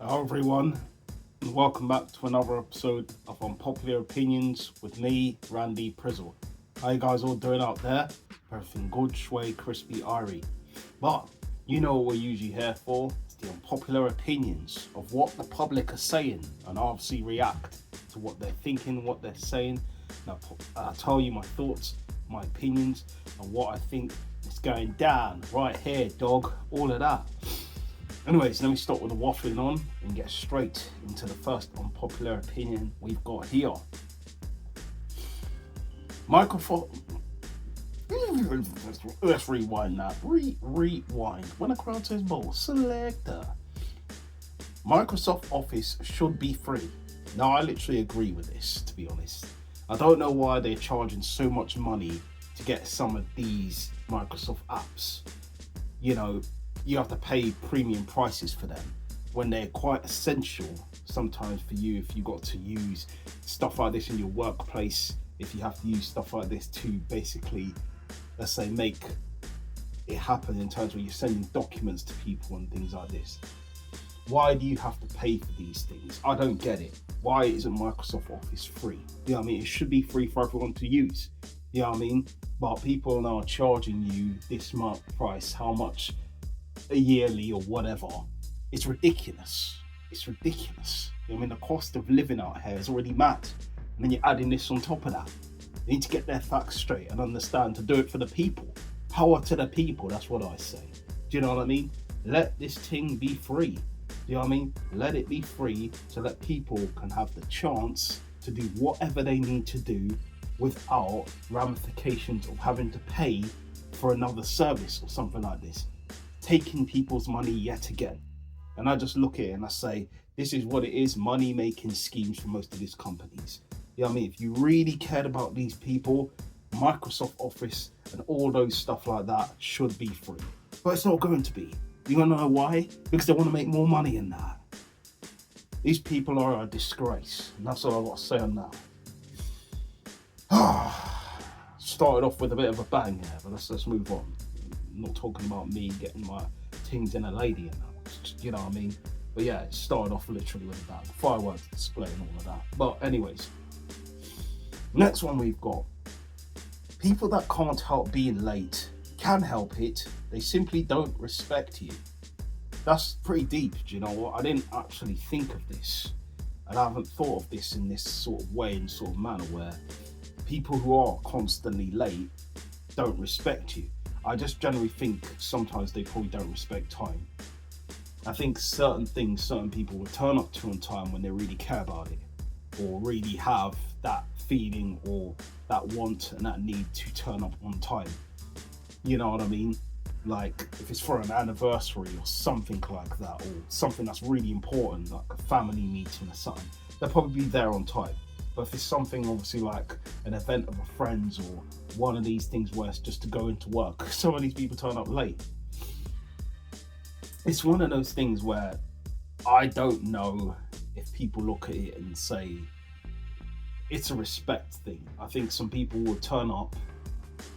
Hello everyone, and welcome back to another episode of Unpopular Opinions with me, Randy Prizzle. How you guys all doing out there? Everything good, shway, crispy, irie. But you know what we're usually here for? It's the unpopular opinions of what the public are saying, and I obviously react to what they're thinking, what they're saying. Now I'll tell you my thoughts, my opinions, and what I think is going down right here, dog. All of that. Anyways, let me stop with the waffling on and get straight into the first unpopular opinion we've got here. Microsoft. Let's rewind that. Rewind. When a crowd says ball, selector. Microsoft Office should be free. Now, I literally agree with this, to be honest. I don't know why they're charging so much money to get some of these Microsoft apps. You know, you have to pay premium prices for them when they're quite essential sometimes for you if you got to use stuff like this in your workplace, if you have to use stuff like this to basically, let's say, make it happen in terms where you're sending documents to people and things like this. Why do you have to pay for these things? I don't get it. Why isn't Microsoft Office free? You know what I mean? It should be free for everyone to use. You know what I mean? But people are now charging you this month price, how much a yearly or whatever. It's ridiculous. It's ridiculous. I mean, the cost of living out here is already mad, and then you're adding this on top of that. They need to get their facts straight and understand to do it for the people. Power to the people, that's what I say. Do you know what I mean? Let this thing be free. Do you know what I mean? Let it be free so that people can have the chance to do whatever they need to do without ramifications of having to pay for another service or something like this. Taking people's money yet again. And I just look at it and I say, this is what it is, money making schemes for most of these companies. You know what I mean? If you really cared about these people, Microsoft Office and all those stuff like that should be free. But it's not going to be. You wanna know why? Because they want to make more money in that. These people are a disgrace. And that's all I've got to say on that. Started off with a bit of a bang here, but let's move on. I'm not talking about me getting my things in a lady and that, you know what I mean? But yeah, it started off literally with a bang. Fireworks display and all of that. But anyways, next one we've got. People that can't help being late can help it. They simply don't respect you. That's pretty deep, do you know what? I didn't actually think of this. And I haven't thought of this in this sort of way and sort of manner where people who are constantly late don't respect you. I just generally think sometimes they probably don't respect time. I think certain things, certain people will turn up to on time when they really care about it, or really have that feeling or that want and that need to turn up on time. You know what I mean? Like if it's for an anniversary or something like that, or something that's really important, like a family meeting or something, they'll probably be there on time. But if it's something obviously like an event of a friend's or one of these things where it's just to go into work, some of these people turn up late. It's one of those things where I don't know if people look at it and say it's a respect thing. I think some people will turn up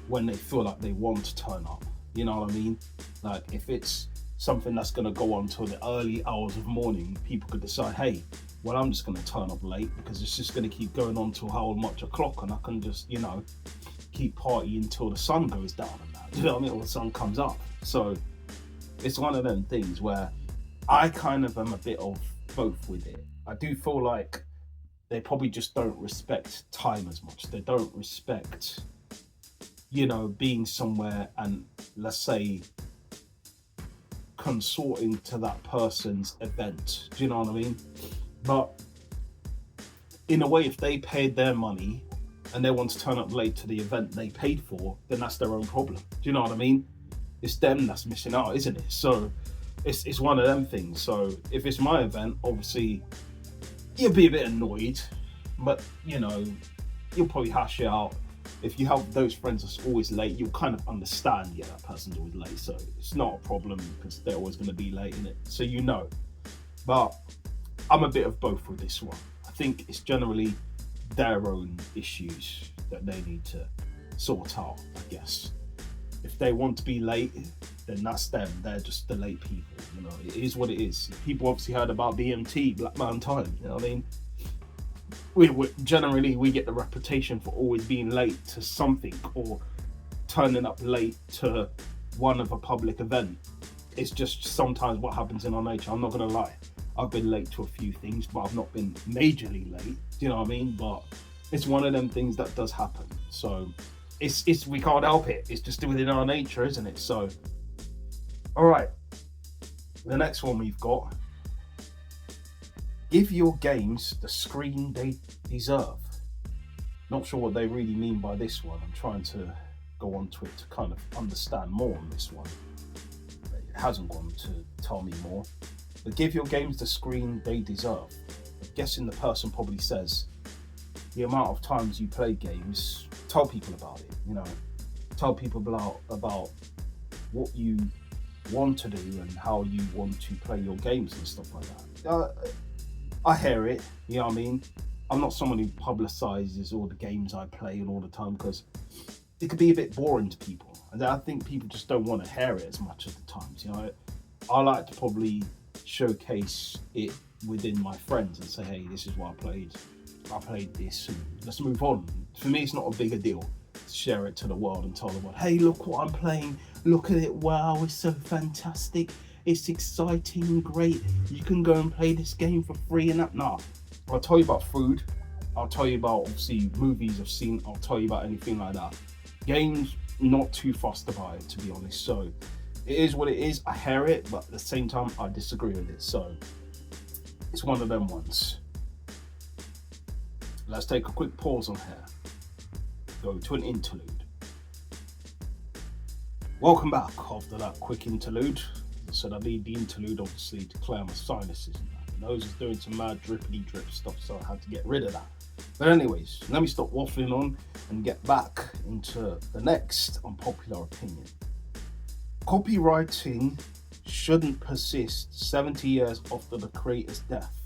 when they feel like they want to turn up. You know what I mean? Like if it's something that's going to go on till the early hours of morning, people could decide, hey, well, I'm just going to turn up late because it's just going to keep going on till how much o'clock, and I can just, you know, keep partying until the sun goes down and that. You know what I mean? Or the sun comes up. So it's one of them things where I kind of am a bit of both with it. I do feel like they probably just don't respect time as much. They don't respect, you know, being somewhere and, let's say, consorting to that person's event. Do you know what I mean? But in a way, if they paid their money and they want to turn up late to the event they paid for, then that's their own problem. Do you know what I mean? It's them that's missing out, isn't it? So it's one of them things. So if it's my event, obviously you'll be a bit annoyed, but you know, you'll probably hash it out. If you have those friends that's always late, you'll kind of understand, yeah, that person's always late. So it's not a problem because they're always going to be late, innit? So you know. But I'm a bit of both with this one. I think it's generally their own issues that they need to sort out, I guess. If they want to be late, then that's them. They're just the late people. You know, it is what it is. People obviously heard about BMT, Black Man Time. You know what I mean? We generally we get the reputation for always being late to something or turning up late to one of a public event. It's just sometimes what happens in our nature. I'm not gonna lie. I've been late to a few things, but I've not been majorly late. Do you know what I mean? But it's one of them things that does happen. So it's we can't help it. It's just within our nature, isn't it? So, all right. The next one we've got: give your games the screen they deserve. Not sure what they really mean by this one. I'm trying to go onto it to kind of understand more on this one. It hasn't gone to tell me more. But give your games the screen they deserve. I'm guessing the person probably says the amount of times you play games, tell people about it, you know, tell people about what you want to do and how you want to play your games and stuff like that. I hear it, you know what I mean? I'm not someone who publicizes all the games I play and all the time because it could be a bit boring to people. And I think people just don't want to hear it as much at the times, you know. I like to probably showcase it within my friends and say, hey, this is what I played this and let's move on. For me, it's not a bigger deal to share it to the world and tell the world, hey, look what I'm playing, look at it, wow, it's so fantastic, it's exciting, great, you can go and play this game for free and that. Nah, I'll tell you about food, I'll tell you about obviously movies I've seen, I'll tell you about anything like that. Games, not too fussed about it, to be honest. So it is what it is. I hear it, but at the same time I disagree with it. So it's one of them ones. Let's take a quick pause on here. Go to an interlude. Welcome back after that quick interlude. So I need the interlude obviously to clear my sinuses and that. My nose is doing some mad drippity drip stuff, so I had to get rid of that. But anyways, let me stop waffling on and get back into the next unpopular opinion. Copywriting shouldn't persist 70 years after the creator's death.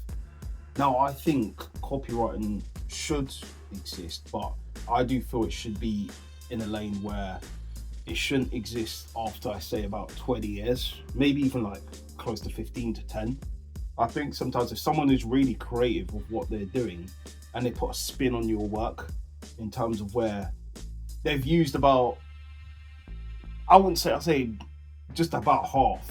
Now, I think copywriting should exist, but I do feel it should be in a lane where it shouldn't exist after, I say, about 20 years, maybe even like close to 15 to 10. I think sometimes if someone is really creative with what they're doing and they put a spin on your work in terms of where they've used about, I'd say just about half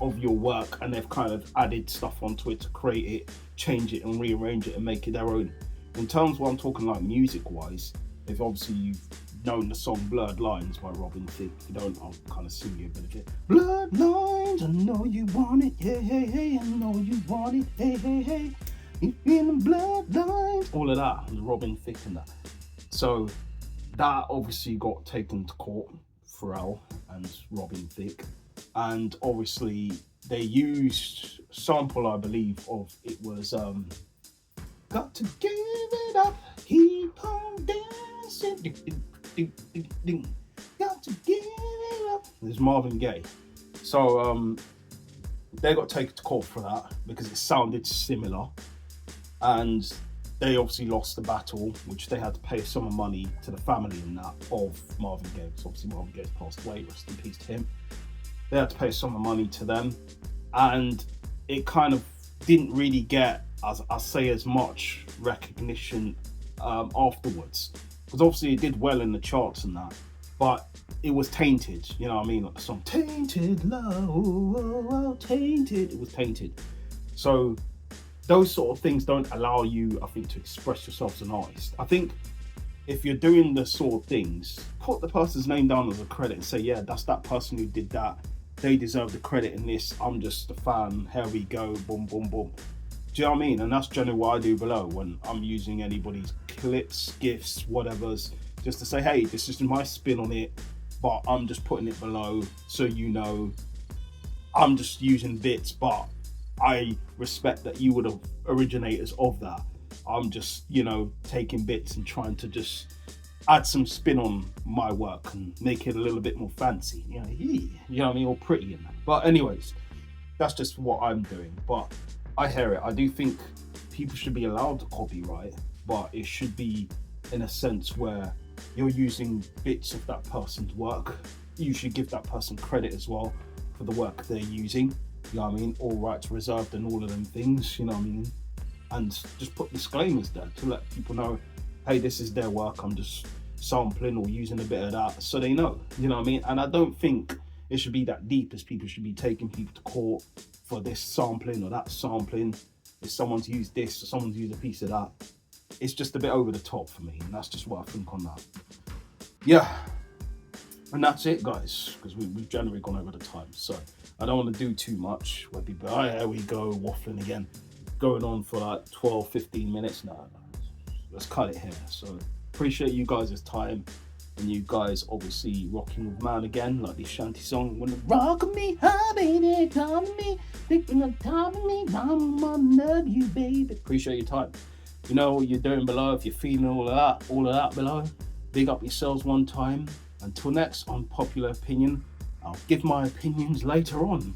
of your work, and they've kind of added stuff onto it to create it, change it and rearrange it and make it their own. In terms of what I'm talking like music wise, if obviously you've known the song Blurred Lines by Robin Thicke, if you don't, I'll kind of sing you a bit of it. Blurred lines, I know you want it, hey, hey, hey, I know you want it, hey, hey, hey, you in the blurred lines, all of that, and Robin Thicke and that. So that obviously got taken to court, Pharrell and Robin Thicke, and obviously they used sample, I believe, of it was got to give it up, keep on dancing, got to give it up. There's Marvin Gaye. So they got taken to court for that because it sounded similar, and they obviously lost the battle, which they had to pay a sum of money to the family in that of Marvin Gaye. So obviously Marvin Gaye's passed away, rest in peace to him. They had to pay a sum of money to them, and it kind of didn't really get, as I say, as much recognition afterwards, because obviously it did well in the charts and that, but it was tainted, you know what I mean, like the song Tainted Love, oh, tainted, it was tainted. So those sort of things don't allow you, I think, to express yourself as an artist. I think if you're doing the sort of things, put the person's name down as a credit and say, yeah, that's that person who did that, they deserve the credit in this, I'm just a fan, here we go, boom, boom, boom. Do you know what I mean? And that's generally what I do below when I'm using anybody's clips, GIFs, whatever's, just to say, hey, this is my spin on it, but I'm just putting it below so you know I'm just using bits, but I respect that you were the originators of that. I'm just, you know, taking bits and trying to just add some spin on my work and make it a little bit more fancy, you know what I mean, or pretty in that. But anyways, that's just what I'm doing. But I hear it. I do think people should be allowed to copyright, but it should be in a sense where you're using bits of that person's work you should give that person credit as well for the work they're using. You know what I mean? All rights reserved and all of them things, you know what I mean? And just put disclaimers there to let people know, hey, this is their work, I'm just sampling or using a bit of that, so they know, you know what I mean? And I don't think it should be that deep as people should be taking people to court for this sampling or that sampling. If someone's used this or someone's used a piece of that, it's just a bit over the top for me, and that's just what I think on that. Yeah, and that's it, guys, because we've generally gone over the time, so I don't want to do too much where people, oh, here we go, waffling again, going on for like 12-15 minutes now. Let's cut it here. So appreciate you guys' time, and you guys obviously rocking with man again, like the shanty song, when rock me, huh, baby, come to me, picking up top of me, mama, love you, baby. Appreciate your time. You know what you're doing below. If you're feeling all of that below, big up yourselves one time. Until next Unpopular Opinion, I'll give my opinions later on.